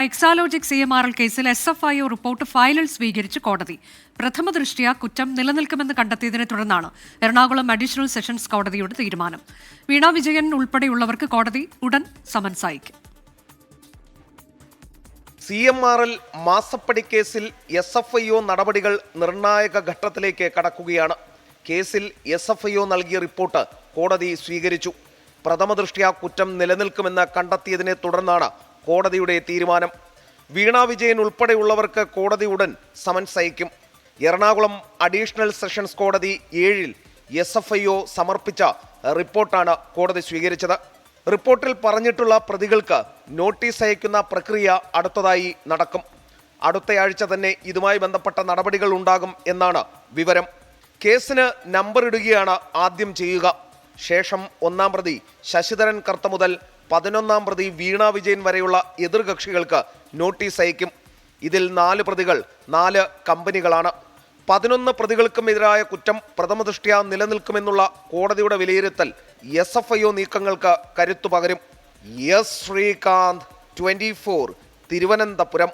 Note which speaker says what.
Speaker 1: Exalogic CMRL കേസിൽ SFIO report ഫയലിൽ സ്വീകരിച്ച് കോടതി. പ്രഥമ ദൃഷ്ട്യാ കുറ്റം നിലനിൽക്കുമെന്ന് കണ്ടെത്തിയതിനെ തുടർന്നാണ് എറണാകുളം അഡീഷണൽ സെഷൻസ് കോടതിയുടെ തീരുമാനം. വീണ വിജയൻ ഉൾപ്പെടെയുള്ളവർക്ക് കോടതി ഉടൻ സമൻസ് അയക്കും.
Speaker 2: CMRL മാസപ്പടി കേസിൽ SFIO നടപടികൾ നിർണായക ഘട്ടത്തിലേക്ക് കടക്കുകയാണ്. കേസിൽ SFIO നൽകിയ റിപ്പോർട്ട് കോടതി സ്വീകരിച്ചു. പ്രഥമ ദൃഷ്ട്യാ കുറ്റം നിലനിൽക്കുമെന്ന് കണ്ടെത്തിയതിനെ തുടർന്നാണ് കോടതിയുടെ തീരുമാനം. വീണ വിജയൻ ഉൾപ്പെടെയുള്ളവർക്ക് കോടതി ഉടൻ സമൻസ് അയക്കും. എറണാകുളം അഡീഷണൽ സെഷൻസ് കോടതി 7-ൽ SFIO സമർപ്പിച്ച റിപ്പോർട്ടാണ് കോടതി സ്വീകരിച്ചത്. റിപ്പോർട്ടിൽ പറഞ്ഞിട്ടുള്ള പ്രതികൾക്ക് നോട്ടീസ് അയക്കുന്ന പ്രക്രിയ അടുത്തതായി നടക്കും. അടുത്തയാഴ്ച തന്നെ ഇതുമായി ബന്ധപ്പെട്ട നടപടികൾ ഉണ്ടാകും എന്നാണ് വിവരം. കേസിന് നമ്പർ ഇടുകയാണ് ആദ്യം ചെയ്യുക. ശേഷം 1-ാം പ്രതി ശശിധരൻ കർത്ത മുതൽ 11-ാം പ്രതി വീണ വിജയൻ വരെയുള്ള എതിർകക്ഷികൾക്ക് നോട്ടീസ് അയക്കും. ഇതിൽ 4 പ്രതികൾ 4 കമ്പനികളാണ്. 11 പ്രതികൾക്കുമെതിരായ കുറ്റം പ്രഥമദൃഷ്ട്യാ നിലനിൽക്കുമെന്നുള്ള കോടതിയുടെ വിലയിരുത്തൽ SFIO നീക്കങ്ങൾക്ക് കരുത്തു പകരും. ശ്രീകാന്ത്, 24, തിരുവനന്തപുരം.